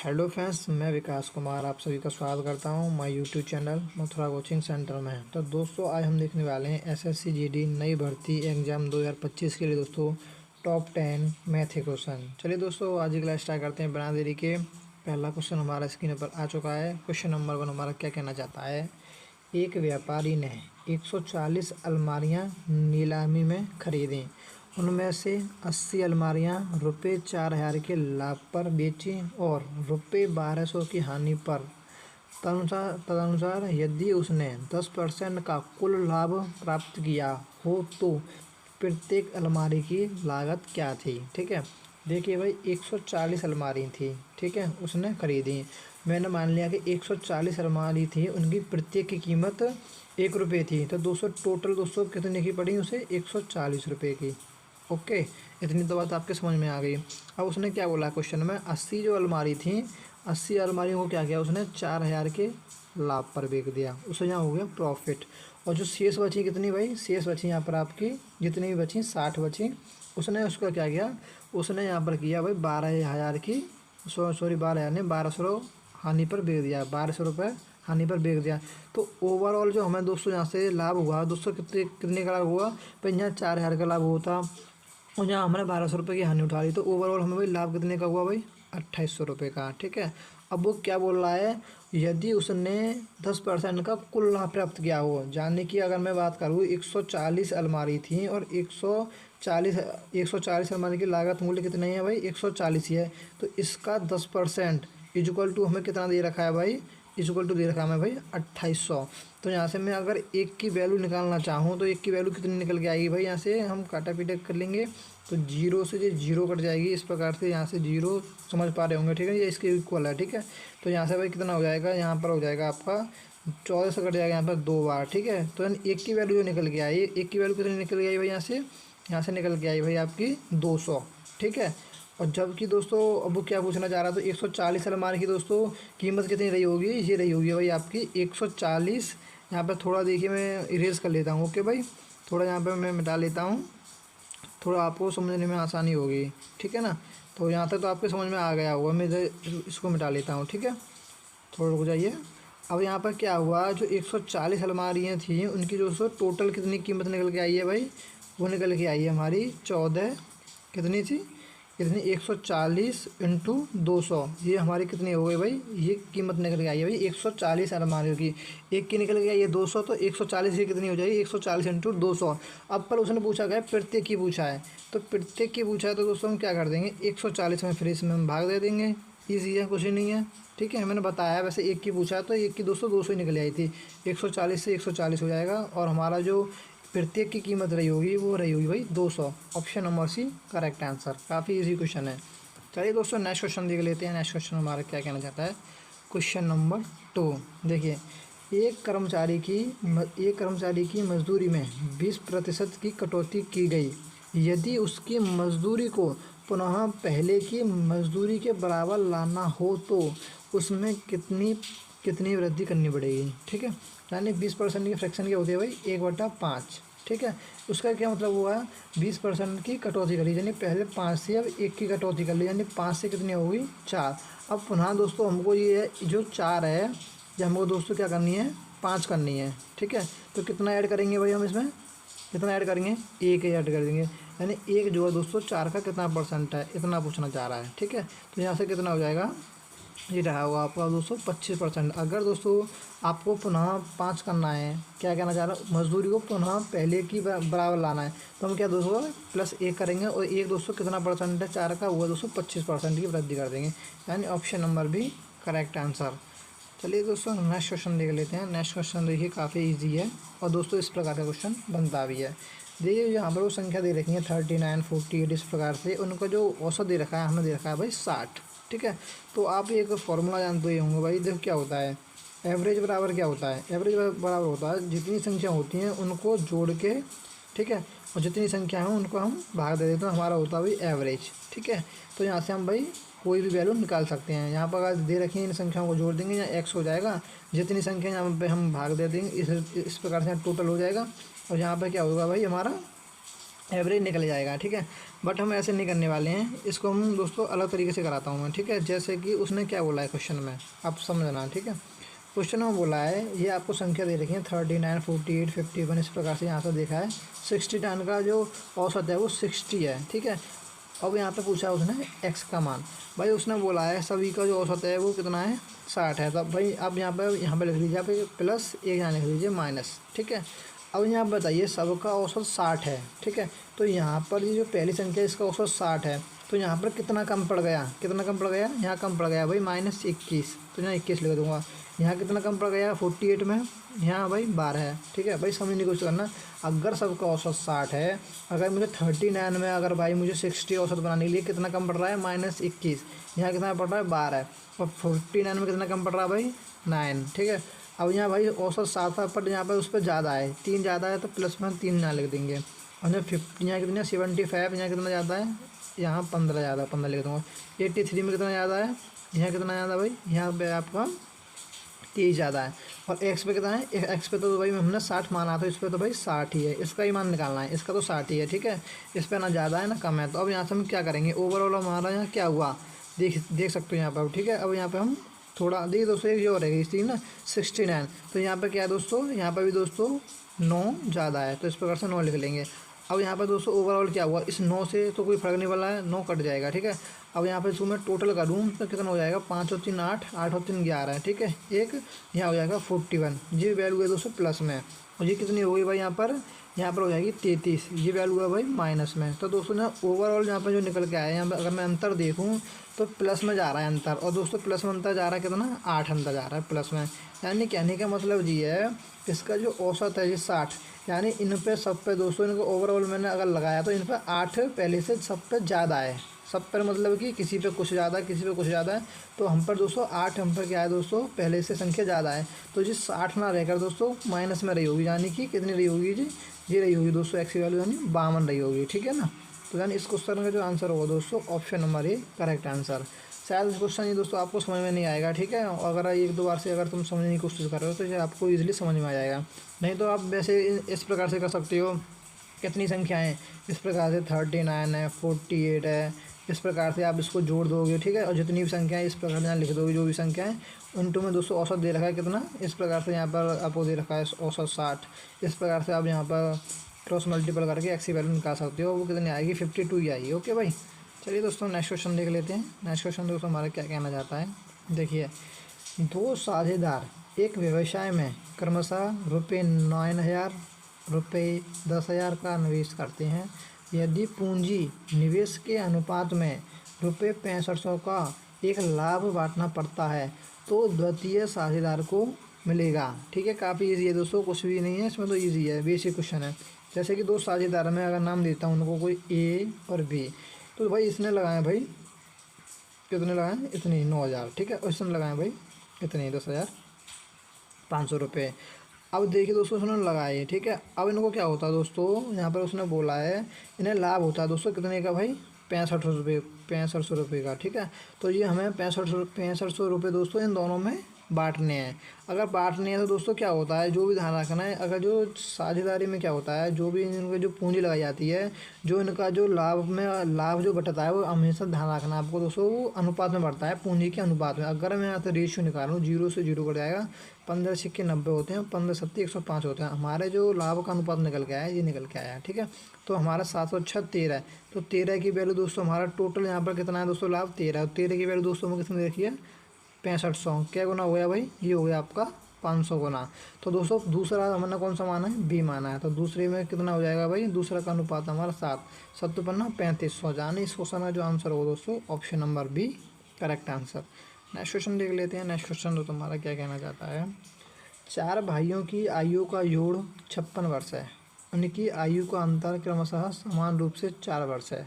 Hello friends, मैं विकास कुमार आप सभी का स्वागत करता हूं my YouTube channel Mathura coaching centre में। तो दोस्तों, आज हम देखने वाले हैं एसएससी जीडी नई भर्ती एग्ज़ाम 2025 के लिए दोस्तों टॉप 10 मैथ के क्वेश्चन। चलिए दोस्तों, आज की क्लास स्टार्ट करते हैं बिना देरी के। पहला क्वेश्चन हमारा स्क्रीन पर आ चुका है। क्वेश्चन नंबर 1 हमारा क्या कहना चाहता है। एक व्यापारी ने 140 अलमारियाँ नीलामी में खरीदीं। उनमें से 80 अलमारियाँ रुपये 4000 के लाभ पर बेचीं और रुपये 1200 की हानि पर। तदनुसार यदि उसने 10% का कुल लाभ प्राप्त किया हो तो प्रत्येक अलमारी की लागत क्या थी। ठीक है, देखिए भाई, 140 अलमारी थी, ठीक है, उसने खरीदी। मैंने मान लिया कि 140 अलमारी थी, उनकी प्रत्येक की कीमत 1 रुपये थी, तो 200 टोटल दोस्तों कितने की पड़ी उसे, 140 रुपये की। ओके, इतनी तो बात आपके समझ में आ गई। अब उसने क्या बोला क्वेश्चन में, 80 जो अलमारी थी, 80 अलमारियों को क्या किया उसने, 4000 के लाभ पर बेच दिया। उससे यहाँ हो गया प्रॉफिट। और जो शेष बची कितनी भाई, शेष बची यहाँ पर आपकी जितनी भी बची 60 बची, उसने उसका क्या किया, उसने यहाँ पर किया भाई 12,000 की, सॉरी 12,000 ने 1200 हानि पर बेच दिया, 1200 रुपये हानि पर बेच दिया। तो ओवरऑल जो हमें दोस्तों यहाँ से लाभ हुआ दोस्तों, कितने कितने का लाभ हुआ भाई, यहाँ 4000 का लाभ होता और यहाँ हमने 1200 रुपये की हानि उठा ली, तो ओवरऑल हमें भाई लाभ कितने का हुआ भाई, 2800 रुपये का। ठीक है, अब वो क्या बोल रहा है, यदि उसने 10% का कुल लाभ प्राप्त किया हो, यानी कि अगर मैं बात करूँ 140 अलमारी थी और 140 अलमारी की लागत मूल्य कितनी है भाई, 140 ही है, तो इसका 10% इक्वल टू हमें कितना दे रखा है भाई, इक्वल टू दे रखा है हमें भाई 2800। तो यहाँ से मैं अगर एक की वैल्यू निकालना चाहूँ तो एक की वैल्यू कितनी निकल के आएगी भाई, यहाँ से हम काटा पीटा कर लेंगे तो जीरो से ये जीरो कट जाएगी, इस प्रकार से यहाँ से जीरो समझ पा रहे होंगे। ठीक है, ये इसके इक्वल है। ठीक है, तो यहाँ से भाई कितना हो जाएगा, यहाँ पर हो जाएगा आपका 14 से कट जाएगा यहाँ पर 2 बार। ठीक है, तो एक की वैल्यू जो निकल के आई, एक की वैल्यू कितनी निकल के आई भाई, यहाँ से निकल के आई भाई आपकी 200। ठीक है, और जबकि दोस्तों अब वो क्या पूछना चाह रहा था, 140 अलमारी की दोस्तों कीमत कितनी रही होगी, ये रही होगी भाई आपकी 140। यहाँ पर थोड़ा देखिए मैं इरेज कर लेता हूँ। ओके भाई, थोड़ा यहाँ पर मैं मिटा लेता हूँ, थोड़ा आपको समझने में आसानी होगी। ठीक है ना, तो यहाँ तक तो आपके समझ में आ गया होगा, मैं इसको मिटा लेता हूँ। ठीक है, थोड़ा रुक जाइए। अब यहाँ पर क्या हुआ, जो 140 अलमारियाँ थी उनकी दोस्तों टोटल कितनी कीमत निकल के आई है भाई, वो निकल के आई है हमारी 14, कितनी थी, कितनी 140 इंटू 200, ये हमारी कितनी हो गई भाई, ये कीमत निकल के आई है भाई 140 अलमारियों की। एक की निकल के आई है 200, तो 140 की कितनी हो जाएगी, 140 इंटू 200। अब पर उसने पूछा गया प्रत्येक की पूछा है, तो प्रत्येक की पूछा है तो दोस्तों हम क्या कर देंगे, 140 में फिर इसमें हम भाग दे देंगे, ईजी है, कुछ ही नहीं है। ठीक है, मैंने बताया वैसे एक की पूछा है तो एक की दोस्तों 200 ही निकल आई थी, 140 से 140 हो जाएगा और हमारा जो प्रत्येक की कीमत रही होगी वो रही होगी भाई 200। Option number C correct answer. काफ़ी इजी क्वेश्चन है। चलिए दोस्तों, नेक्स्ट क्वेश्चन देख लेते हैं। नेक्स्ट क्वेश्चन हमारा क्या कहना चाहता है, क्वेश्चन नंबर 2 देखिए, एक कर्मचारी की मजदूरी में 20% की कटौती की गई। यदि उसकी मजदूरी को पुनः पहले की मजदूरी के बराबर लाना हो तो उसमें कितनी कितनी वृद्धि करनी पड़ेगी। ठीक है, यानी 20% की फ्रैक्शन क्या होती है भाई, 1/5। ठीक है, उसका क्या मतलब हुआ, 20% की कटौती करी, यानी पहले 5 से अब 1 की कटौती कर ली, यानी 5 से कितनी हो गई, 4। अब पुनः दोस्तों हमको ये जो 4 है, ये हमको दोस्तों क्या करनी है, 5 करनी है। ठीक है, तो कितना ऐड करेंगे भाई हम इसमें, कितना ऐड करेंगे, 1 ऐड कर देंगे, यानी 1 जो है दोस्तों 4 का कितना % है, इतना पूछना चाह रहा है। ठीक है, तो यहाँ से कितना हो जाएगा, ये रहा होगा आपका दोस्तों 25%। अगर दोस्तों आपको पुनः 5 करना है, क्या कहना चाह रहा है, मजदूरी को पुनः पहले की बराबर लाना है, तो हम क्या दोस्तों +1 करेंगे और 1 दोस्तों कितना % है 4 का, हुआ दोस्तों 25% की वृद्धि कर देंगे, यानी ऑप्शन नंबर भी करेक्ट आंसर। चलिए दोस्तों, नेक्स्ट क्वेश्चन देख लेते हैं। नेक्स्ट क्वेश्चन देखिए काफ़ी ईजी है और दोस्तों इस प्रकार का क्वेश्चन बनता भी है। देखिए यहाँ पर वो संख्या दे रखी है 39, 48, इस प्रकार से उनका जो औसत दे रखा है, हमें दे रखा है भाई 60। ठीक है, तो आप एक फॉर्मूला जानते ही होंगे भाई, देखो क्या होता है, एवरेज बराबर क्या होता है, एवरेज बराबर होता है जितनी संख्या होती हैं उनको जोड़ के, ठीक है, और जितनी संख्या है उनको हम भाग दे देते हैं, हमारा होता है भाई एवरेज। ठीक है, तो यहाँ से हम भाई कोई भी वैल्यू निकाल सकते हैं। यहाँ पर अगर दे रखी है इन संख्याओं को जोड़ देंगे, यहाँ x हो जाएगा, जितनी संख्या यहाँ पे हम भाग दे देंगे, इस प्रकार से टोटल हो जाएगा। और यहाँ पर क्या होगा भाई, हमारा एवरेज निकल जाएगा, ठीक है। बट हम ऐसे नहीं करने वाले हैं, इसको हम दोस्तों अलग तरीके से कराता हूँ मैं, ठीक है। जैसे कि उसने क्या बोला है क्वेश्चन में, आप समझना, ठीक है। क्वेश्चन में बोला है, ये आपको संख्या दे रखी है 39, 48, 51, इस प्रकार से यहाँ से देखा है। 69 का जो औसत है वो 60 है, ठीक है। अब यहाँ पे पूछा है उसने एक्स का मान, भाई उसने बोला है सभी का जो औसत है वो कितना है, 60 है। तो भाई अब यहाँ पे लिख लीजिए, आप प्लस एक यहाँ लिख लीजिए माइनस, ठीक है। अब यहाँ बताइए सबका औसत 60 है, ठीक है। तो यहाँ पर ये जो पहली संख्या है इसका औसत 60 है, तो यहाँ पर कितना कम पड़ गया, कितना कम पड़ गया, यहाँ कम पड़ गया भाई -21, तो यहाँ 21 लिख दूँगा। यहाँ कितना कम पड़ गया 48 में, यहाँ भाई 12 है, ठीक है। भाई समझने की कोशिश करना, अगर सबका औसत 60 है, अगर मुझे 39 में अगर भाई मुझे 60 औसत बनाने के लिए कितना कम पड़ रहा है, -21, यहाँ कितना पड़ रहा है 12, और 49 में कितना कम पड़ रहा है भाई 9, ठीक है। अब यहाँ भाई औसत 7 था पर यहाँ पर उस पर ज़्यादा है, 3 ज़्यादा है तो प्लस में 3 यहाँ लिख देंगे। और यहाँ 50, यहाँ कितना 75, यहाँ कितना ज़्यादा है, यहाँ 15 ज़्यादा, 15 लिख दूँगा। 83 में कितना ज़्यादा है, यहाँ कितना ज़्यादा भाई, यहाँ पे आपका 30 ज़्यादा है। और एक्स पे कितना है, एक्स पे तो भाई हमने 60 माना, तो इस पर तो भाई 60 ही है, इसका ही मान निकालना है, इसका तो 60 ही है, ठीक है। इस पर ना ज़्यादा है ना कम है। तो अब यहाँ से हम क्या करेंगे, ओवरऑल हमारा यहाँ क्या हुआ देख सकते हो यहाँ पर, ठीक है। अब यहाँ पर हम थोड़ा देखिए दोस्तों, एक जो रहेगी इसकी ना 69, तो यहाँ पर क्या है दोस्तों, यहाँ पर भी दोस्तों 9 ज़्यादा है, तो इस प्रकार से 9 लिख लेंगे। अब यहाँ पर दोस्तों ओवरऑल क्या हुआ, इस 9 से तो कोई फर्क नहीं वाला है, 9 कट जाएगा, ठीक है। अब यहाँ पर इसको मैं टोटल करूँ तो कितना हो जाएगा, 5 और 3 8, 8 और 3 11, ठीक है। एक यहाँ हो जाएगा 41, ये वैल्यू है दोस्तों प्लस में, और ये कितनी हो गई भाई यहाँ पर हो जाएगी 33, ये वैल्यू है भाई माइनस में। तो दोस्तों ना ओवरऑल यहाँ पर जो निकल के आया है, यहाँ पर अगर मैं अंतर देखूँ तो प्लस में जा रहा है अंतर, और दोस्तों प्लस में अंतर जा रहा है कितना, 8 अंतर जा रहा है प्लस में। यानी कहने का मतलब ये है, इसका जो औसत है ये 60, यानी इन पे सब पे दोस्तों इनको ओवरऑल मैंने अगर लगाया तो इन पर 8 पहले से सब पे ज़्यादा है, सब पर मतलब कि किसी पे कुछ ज़्यादा किसी पे कुछ ज़्यादा है। तो हम पर दोस्तों 8, हम पर क्या है दोस्तों पहले से संख्या ज़्यादा है, तो जी 60 ना रहकर दोस्तों माइनस में रही होगी, यानी कि कितनी रही होगी जी, ये रही होगी दोस्तों एक्स की वैल्यू यानी 52 रही होगी, ठीक है ना। तो यानी इस क्वेश्चन का जो आंसर होगा दोस्तों option number A correct answer. शायद इस क्वेश्चन ये दोस्तों आपको समझ में नहीं आएगा, ठीक है। और अगर एक दो बार से अगर तुम समझने की कोशिश कर रहे हो तो ये आपको ईजिली समझ में आ जाएगा। नहीं तो आप वैसे इस प्रकार से कर सकते हो, कितनी संख्याएँ इस प्रकार से 39 है, 48 है, इस प्रकार से आप इसको जोड़ दोगे, ठीक है। और जितनी भी संख्याएँ इस प्रकार से यहाँ लिख दोगे, जो भी संख्याएँ उनटू में दोस्तों औसत दे रखा है कितना, इस प्रकार से यहाँ पर आपको दे रखा है औसत 60, इस प्रकार से आप यहाँ पर क्रॉस मल्टीपल करके एक्स की वैल्यू निकाल सकते हो, वो कितनी आएगी 52 ही आएगी। ओके भाई, चलिए दोस्तों नेक्स्ट क्वेश्चन देख लेते हैं। नेक्स्ट क्वेश्चन दोस्तों हमारा क्या कहना चाहता है, देखिए, दो साझेदार एक व्यवसाय में क्रमशः ₹9,000, ₹10,000 का निवेश करते हैं। यदि पूंजी निवेश के अनुपात में ₹6500 का एक लाभ बांटना पड़ता है तो द्वितीय साझेदार को मिलेगा, ठीक है। काफ़ी इजी है दोस्तों, कुछ भी नहीं है इसमें, तो इजी है, बेसिक क्वेश्चन है। जैसे कि दो साझेदार में अगर नाम देता हूँ उनको, कोई ए और बी, तो भाई इसने लगाए भाई कितने लगाए, इतने 9,000, ठीक है। और इसने लगाए भाई इतने 10,500 रुपये। अब देखिए दोस्तों उसने लगाए, ठीक है। अब इनको क्या होता है दोस्तों, यहाँ पर उसने बोला है इन्हें लाभ होता है दोस्तों कितने का भाई, 6500 रुपये का, ठीक है। तो ये हमें 6500 रुपये दोस्तों इन दोनों में बांटने हैं। अगर बांटने हैं तो दोस्तों क्या होता है, जो भी ध्यान रखना है, अगर जो साझेदारी में क्या होता है, जो भी इनकी जो पूंजी लगाई जाती है, जो इनका जो लाभ जो बटता है, वो हमेशा ध्यान रखना है आपको दोस्तों, वो अनुपात में बढ़ता है, पूंजी के अनुपात में। अगर मैं यहाँ से रेशियो निकालूँ, 0 से 0 कट जाएगा, 15 सिक्के 90 होते हैं, 15 सत्ती 105 होते हैं। हमारे जो लाभ का अनुपात निकल के आया है, ये निकल के आया है, ठीक है। तो हमारा 706 13 है, तो 13 की वैल्यू दोस्तों हमारा टोटल यहाँ पर कितना है दोस्तों, लाभ 13 है। 13 की वैल्यू दोस्तों में कितनी देखिए 6500, क्या गुना हो गया भाई, ये हो गया आपका 500 गुना। तो दोस्तों दूसरा हमने कौन सा माना है, बी माना है, तो दूसरे में कितना हो जाएगा भाई, दूसरा का अनुपात हमारा 7, 7 पन्ना 3500, जाने इस क्वेश्चन का जो आंसर होगा दोस्तों option number B correct answer. Next question देख लेते हैं। नेक्स्ट क्वेश्चन तो तुम्हारा क्या कहना चाहता है, 4 भाइयों की आयु का जोड़ 56 वर्ष है, उनकी आयु का अंतर क्रमशः समान रूप से 4 वर्ष है।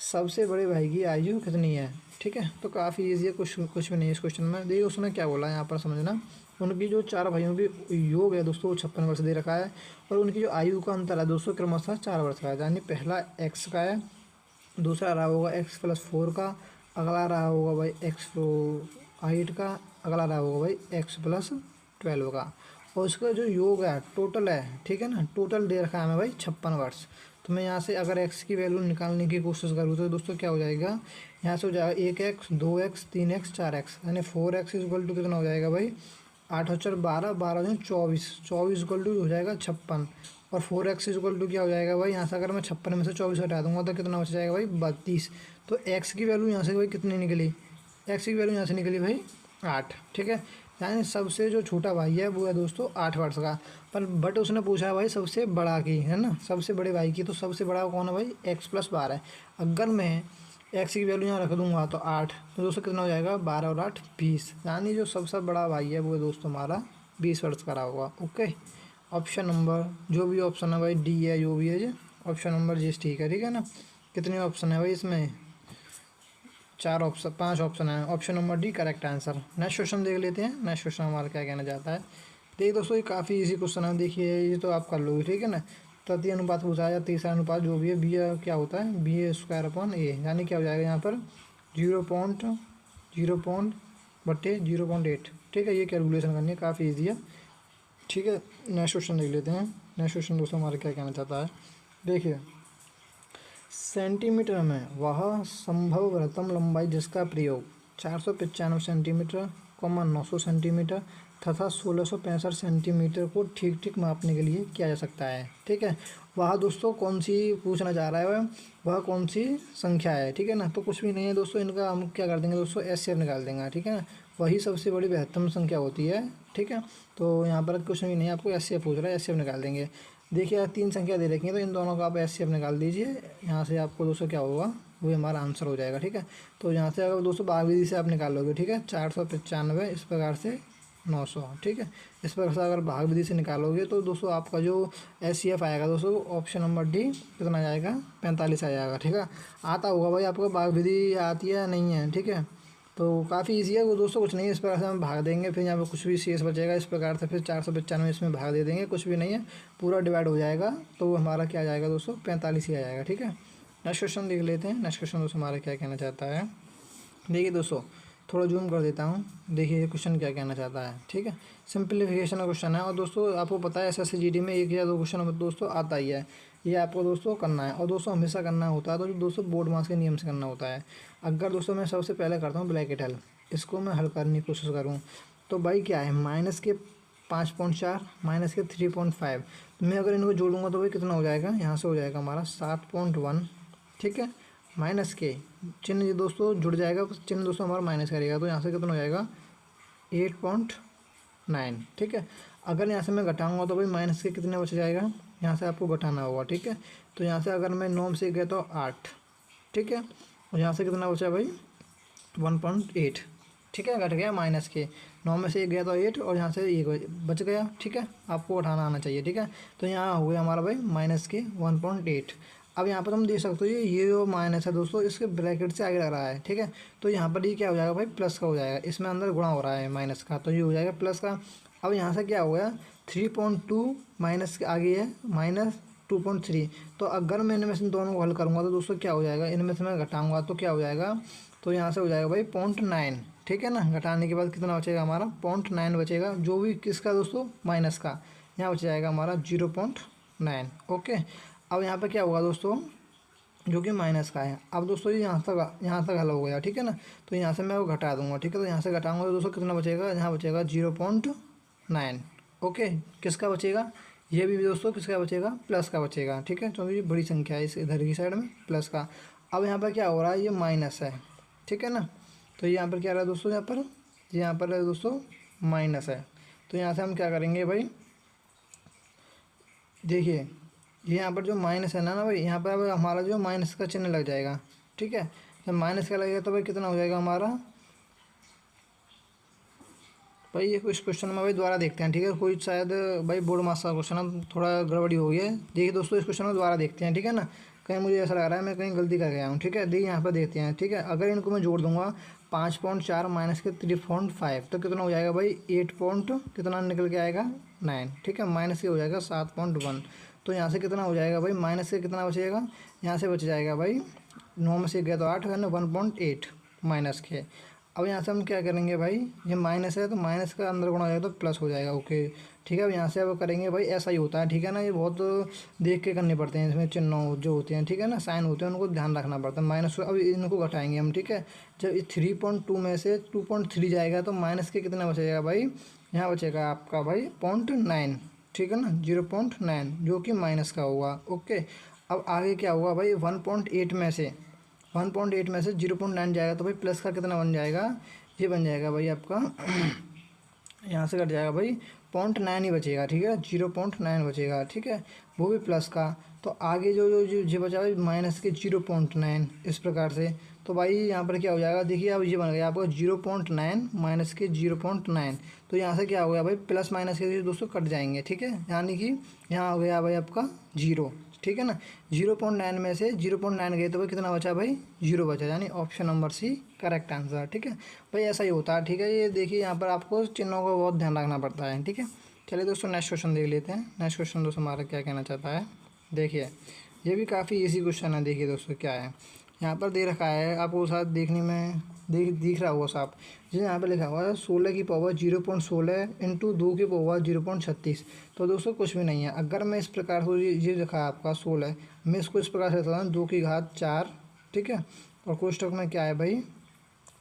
सबसे बड़े भाई की आयु कितनी है, ठीक है। तो काफ़ी ईजी है, कुछ भी नहीं है इस क्वेश्चन में। देखिए उसने क्या बोला है यहाँ पर समझना, उनकी जो 4 भाइयों की योग है दोस्तों वो 56 वर्ष दे रखा है, और उनकी जो आयु का अंतर है दोस्तों क्रमशः 4 वर्ष का है। यानी पहला एक्स का है, दूसरा रहा होगा x+4 का, अगला रहा होगा भाई x+8 का, अगला रहा होगा भाई x+12 का, और उसका जो योग है टोटल है, ठीक है ना, टोटल दे रखा है हमें भाई 56 वर्ष। तो मैं यहाँ से अगर एक्स की वैल्यू निकालने की कोशिश करूँ तो दोस्तों क्या हो जाएगा, यहाँ से हो जाएगा 1x 2x 3x 4x, यानी 4x इक्वल टू कितना हो जाएगा भाई 8 और 4 12, 12 24, 24 इक्वल टू हो जाएगा 56, और 4x इक्वल टू क्या हो जाएगा भाई, यहाँ से अगर मैं 56 में से 24 हटा दूंगा तो कितना बच जाएगा भाई 32। तो x की वैल्यू यहाँ से भाई कितनी निकली, x की वैल्यू यहाँ से निकली भाई 8, ठीक है। यानी सबसे जो छोटा भाई है वो है दोस्तों 8 वर्ष का, पर बट उसने पूछा है भाई सबसे बड़ा की, है ना, सबसे बड़े भाई की, तो सबसे बड़ा कौन है भाई x+12 है। अगर मैं x की वैल्यू यहाँ रख दूंगा तो 8, तो दोस्तों कितना हो जाएगा 12 और 8 20, यानी जो सबसे बड़ा भाई है वो है दोस्तों हमारा 20 वर्ष का होगा। ओके, ऑप्शन नंबर जो भी ऑप्शन है भाई डी है, जो भी है जी ऑप्शन नंबर जी ठीक है, ठीक है ना। कितने ऑप्शन है भाई इसमें, 5 ऑप्शन है, option number D correct answer. Next question देख लेते हैं, नेक्स्ट क्वेश्चन हमारा क्या कहना चाहता है। देखिए दोस्तों ये काफ़ी इजी क्वेश्चन है, देखिए ये तो आप कर लोगे, ठीक है ना। तृतीय अनुपात पूछा या तीसरा अनुपात जो भी है, बी क्या होता है b²/a, यानी क्या हो जाएगा यहाँ पर 0.0.0.8, ठीक है। ये कैलकुलेशन करनी है, काफ़ी ईजी है, ठीक है। नेक्स्ट क्वेश्चन देख लेते हैं। नेक्स्ट क्वेश्चन दोस्तों हमारा क्या कहना चाहता है, देखिए सेंटीमीटर में वह संभवतम लंबाई जिसका प्रयोग 495 सेंटीमीटर, 900 सेंटीमीटर तथा 1665 सेंटीमीटर को ठीक ठीक मापने के लिए किया जा सकता है, ठीक है। वह दोस्तों कौन सी पूछना चाह रहा है, वह कौन सी संख्या है, ठीक है ना। तो कुछ भी नहीं है दोस्तों, इनका हम क्या कर देंगे दोस्तों, एचसीएफ निकाल देंगे, ठीक है ना। वही सबसे बड़ी बृहत्तम संख्या होती है, ठीक है। तो यहाँ पर कुछ भी नहीं है, आपको एचसीएफ पूछ रहा है, एचसीएफ निकाल देंगे। देखिए यार 3 संख्या दे रखी है, तो इन दोनों का आप एचसीएफ निकाल दीजिए, यहाँ से आपको दोस्तों क्या होगा वो हमारा आंसर हो जाएगा, ठीक है। तो यहाँ से अगर दोस्तों भाग विधि से आप निकाल लोगे, ठीक है, 495 इस प्रकार से 900, ठीक है। इस प्रकार से अगर भाग विधि से निकालोगे तो दोस्तों आपका जो एचसीएफ आएगा दोस्तों ऑप्शन नंबर डी कितना आ जाएगा 45 आ जाएगा, ठीक है। आता होगा भाई आपको, भाग विधि आती है नहीं है, ठीक है। तो काफ़ी ईजी है वो दोस्तों, कुछ नहीं है। इस प्रकार से हम भाग देंगे, फिर यहाँ पे कुछ भी शेष बचेगा, इस प्रकार से फिर 495 इसमें भाग दे देंगे, कुछ भी नहीं है, पूरा डिवाइड हो जाएगा, तो हमारा क्या आ जाएगा दोस्तों 45 ही आ जाएगा, ठीक है। नेक्स्ट क्वेश्चन देख लेते हैं। नेक्स्ट क्वेश्चन दोस्तों हमारा क्या कहना चाहता है, देखिए दोस्तों थोड़ा जूम कर देता हूँ, देखिए ये क्वेश्चन क्या कहना चाहता है, ठीक है। सिंप्लीफिकेशन का क्वेश्चन है, और दोस्तों आपको पता है SSCGD में 1 या 2 क्वेश्चन दोस्तों आता ही है, ये आपको दोस्तों करना है, और दोस्तों हमेशा करना होता है, तो दोस्तों बोर्ड मास के नियम से करना होता है। अगर दोस्तों मैं सबसे पहले करता हूँ ब्रैकेट हल, इसको मैं हल करने की कोशिश करूँ तो भाई क्या है, माइनस के 5.4 माइनस के 3.5, तो मैं अगर इनको जोड़ूंगा तो भाई कितना हो जाएगा, यहाँ से हो जाएगा हमारा 7.1, ठीक है। माइनस के चिन्ह ये दोस्तों जुड़ जाएगा, चिन्ह दोस्तों हमारा माइनस करेगा, तो यहाँ से कितना हो जाएगा 8.9, ठीक है। अगर यहाँ से मैं घटाऊंगा तो भाई माइनस के कितने बच जाएगा, यहाँ से आपको घटाना होगा, ठीक है। तो यहाँ से अगर मैं 9 से गया तो 8, ठीक है, और यहाँ से कितना बचा भाई 1.8, ठीक है, घट गया माइनस के, 9 में से 1 गया तो 8, और यहाँ से 1 बच गया, ठीक है। आपको उठाना आना चाहिए, ठीक है। तो यहाँ हो गया हमारा भाई माइनस के 1.8। अब यहाँ पर हम देख सकते हो ये जो माइनस है दोस्तों इसके ब्रैकेट से आगे लग रहा है, ठीक है। तो यहाँ पर ये क्या हो जाएगा भाई प्लस का हो जाएगा, इसमें अंदर गुणा हो रहा है माइनस का, तो ये हो जाएगा प्लस का। अब यहाँ से क्या हो गया 3.2 माइनस के आगे है माइनस 2.3, तो अगर मैं इनमें से दोनों को हल करूँगा तो दोस्तों क्या हो जाएगा, इनमें से मैं घटाऊँगा तो क्या हो जाएगा, तो यहाँ से हो जाएगा भाई 0.9, ठीक है ना। घटाने के बाद कितना बचेगा हमारा 0.9 बचेगा, जो भी किसका दोस्तों माइनस का, यहाँ बच जाएगा हमारा 0.9। ओके, अब यहाँ पे क्या होगा दोस्तों जो कि माइनस का है। अब दोस्तों ये यहाँ तक हल हो गया, ठीक है ना। तो यहाँ से मैं वो घटा दूंगा, ठीक है। तो यहाँ से घटाऊंगा तो दोस्तों कितना बचेगा, यहाँ बचेगा 0.9। ओके, किसका बचेगा, ये भी दोस्तों किसका बचेगा, प्लस का बचेगा, ठीक है, क्योंकि ये बड़ी संख्या है इस इधर की साइड में प्लस का। अब यहाँ पर क्या हो रहा है, ये माइनस है, ठीक है ना। तो यहाँ पर क्या रहा है दोस्तों, यहाँ पर दोस्तों माइनस है। तो यहाँ से हम क्या करेंगे भाई, देखिए ये यहाँ पर जो माइनस है ना भाई, यहाँ पर हमारा जो माइनस का चिन्ह लग जाएगा, ठीक है। जब माइनस का लगेगा तो भाई कितना हो जाएगा हमारा, भाई ये इस क्वेश्चन में भाई दोबारा देखते हैं, ठीक है। कोई शायद भाई बोर्ड मास का क्वेश्चन है, थोड़ा गड़बड़ी हो गई है। देखिए दोस्तों इस क्वेश्चन में दोबारा देखते हैं, ठीक है ना, कहीं मुझे ऐसा लग रहा है मैं कहीं गलती कर गया हूँ, ठीक है। देखिए यहाँ पर देखते हैं, ठीक है। अगर इनको मैं जोड़ दूंगा 5.4 माइनस के 3.5 तो कितना हो जाएगा भाई 8 पॉइंट कितना निकल के आएगा 9, ठीक है। माइनस के हो जाएगा 7.1, तो यहाँ से कितना हो जाएगा भाई माइनस से कितना बचेगा, यहाँ से बच जाएगा भाई 9 में से गया तो 8 है ना 1.8 माइनस के। अब यहाँ से हम क्या करेंगे भाई, ये माइनस है तो माइनस का अंदर गुणा हो जाएगा तो प्लस हो जाएगा। ओके ठीक है, अब यहाँ से अब करेंगे भाई, ऐसा ही होता है ठीक है ना, ये बहुत देख के करने पड़ते हैं, इसमें चिन्ह जो होते हैं ठीक है ना, साइन होते हैं, उनको ध्यान रखना पड़ता है। माइनस अब इनको घटाएंगे हम ठीक है। जब 3.2 में से 2.3 जाएगा तो माइनस के कितना बचेगा भाई, यहाँ बचेगा आपका भाई 0.9 ठीक है ना, 0.9 जो कि माइनस का होगा। ओके अब आगे क्या होगा भाई, 1.8 में से 0.9 जाएगा तो भाई प्लस का कितना बन जाएगा, ये बन जाएगा भाई आपका यहाँ से कट जाएगा भाई 0.9 ही बचेगा ठीक है, 0.9 बचेगा ठीक है, वो भी प्लस का। तो आगे जो जो जो बचा भाई माइनस के 0.9 इस प्रकार से। तो भाई यहाँ पर क्या हो जाएगा, देखिए अब ये बन गया आपका 0.9 माइनस के 0.9। तो यहाँ से क्या हो गया भाई, प्लस माइनस के दोस्तों कट जाएंगे ठीक है, यानी कि यहाँ हो गया भाई आपका 0 ठीक है ना। 0.9 में से 0.9 गए तो भाई कितना बचा भाई, 0 बचा, यानी option number C correct answer ठीक है भाई, ऐसा ही होता है ठीक है। ये देखिए यहाँ पर आपको चिन्हों का बहुत ध्यान रखना पड़ता है ठीक है। चलिए दोस्तों नेक्स्ट क्वेश्चन देख लेते हैं। नेक्स्ट क्वेश्चन दोस्तों हमारा क्या कहना चाहता है, देखिए ये भी काफ़ी ईजी क्वेश्चन है। देखिए दोस्तों क्या है यहाँ पर दे रखा है, आपको साथ देखने में दिख रहा होगा साहब, जैसे यहाँ पर लिखा हुआ है 16 की पावर 0.16 इंटू 2 की पावर 0.36। तो दोस्तों कुछ भी नहीं है, अगर मैं इस प्रकार से ये लिखा है आपका 16, मैं इसको इस प्रकार से लिखता हूँ 2 की घात 4 ठीक है, और कोष्टक में क्या है भाई,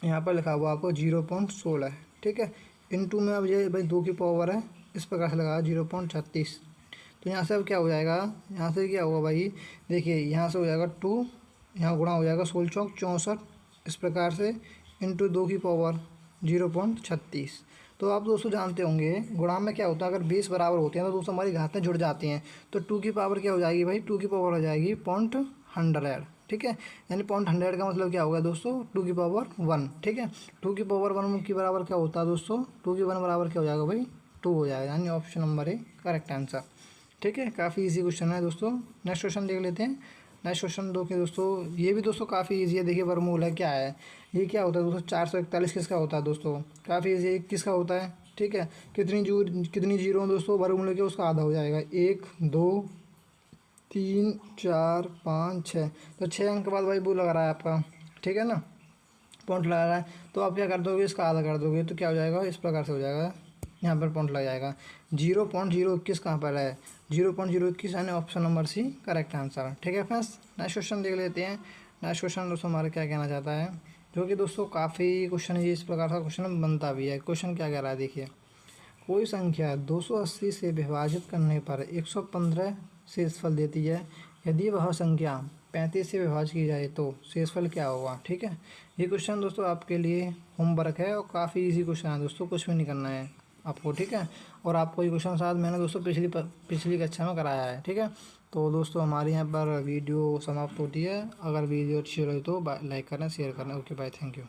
यहाँ पर लिखा हुआ आपको 0.16 ठीक है, इंटू में अब ये भाई 2 की पावर है, इस प्रकार से लगा 0.36। तो यहाँ से अब क्या हो जाएगा, यहाँ से क्या होगा भाई, देखिए यहाँ से हो जाएगा 2, यहाँ गुणा हो जाएगा 16 चौक 64 इस प्रकार से, इंटू 2 की पावर 0.36। तो आप दोस्तों जानते होंगे गुणा में क्या होता है, अगर 20 बराबर होते हैं तो दोस्तों हमारी घातें जुड़ जाती हैं। तो 2 की पावर क्या हो जाएगी भाई, 2 की पावर हो जाएगी 0.100 ठीक है, यानी 0.100 का मतलब क्या होगा दोस्तों, 2 की पावर 1 ठीक है। 2 की पावर 1 की बराबर क्या होता है दोस्तों, 2 की 1 बराबर क्या हो जाएगा भाई, 2 हो जाएगा, यानी option number A correct answer ठीक है। काफ़ी इजी क्वेश्चन है दोस्तों। नेक्स्ट क्वेश्चन देख लेते हैं। नेक्स्ट क्वेश्चन दो कि दोस्तों ये भी दोस्तों काफ़ी इजी है। देखिए वर्गमूल है क्या है, ये क्या होता है दोस्तों, 441 किसका होता है दोस्तों, काफ़ी इजी है, किसका होता है ठीक है। कितनी जीरो दोस्तों, वर्गमूल के उसका आधा हो जाएगा, 1 2 3 4 5 6। तो 6 अंक के बाद भाई वो लगा रहा है आपका ठीक है ना, पॉइंट लगा रहा है। तो आप क्या कर दोगे, इसका आधा कर दोगे तो क्या हो जाएगा, इस प्रकार से हो जाएगा, यहाँ पर पॉइंट लग जाएगा। 0.021 कहाँ पर है, 0.021 यानी option number C correct answer ठीक है फ्रेंड्स। नेक्स्ट क्वेश्चन देख लेते हैं। नेक्स्ट क्वेश्चन दोस्तों हमारा क्या कहना चाहता है, जो कि दोस्तों काफ़ी क्वेश्चन है, इस प्रकार का क्वेश्चन बनता भी है। क्वेश्चन क्या कह रहा है, देखिए कोई संख्या 280 से विभाजित करने पर 115 शेषफल देती है, यदि वह संख्या 35 से विभाजित की जाए तो शेषफल क्या होगा ठीक है। ये क्वेश्चन दोस्तों आपके लिए होमवर्क है और काफ़ी इजी क्वेश्चन है दोस्तों, कुछ भी नहीं करना है आपको ठीक है। और आपको ये क्वेश्चन शायद मैंने दोस्तों पिछली कक्षा में कराया है ठीक है। तो दोस्तों हमारे यहाँ पर वीडियो समाप्त होती है। अगर वीडियो अच्छी लगी तो लाइक करना, शेयर करना। Okay bye, thank you.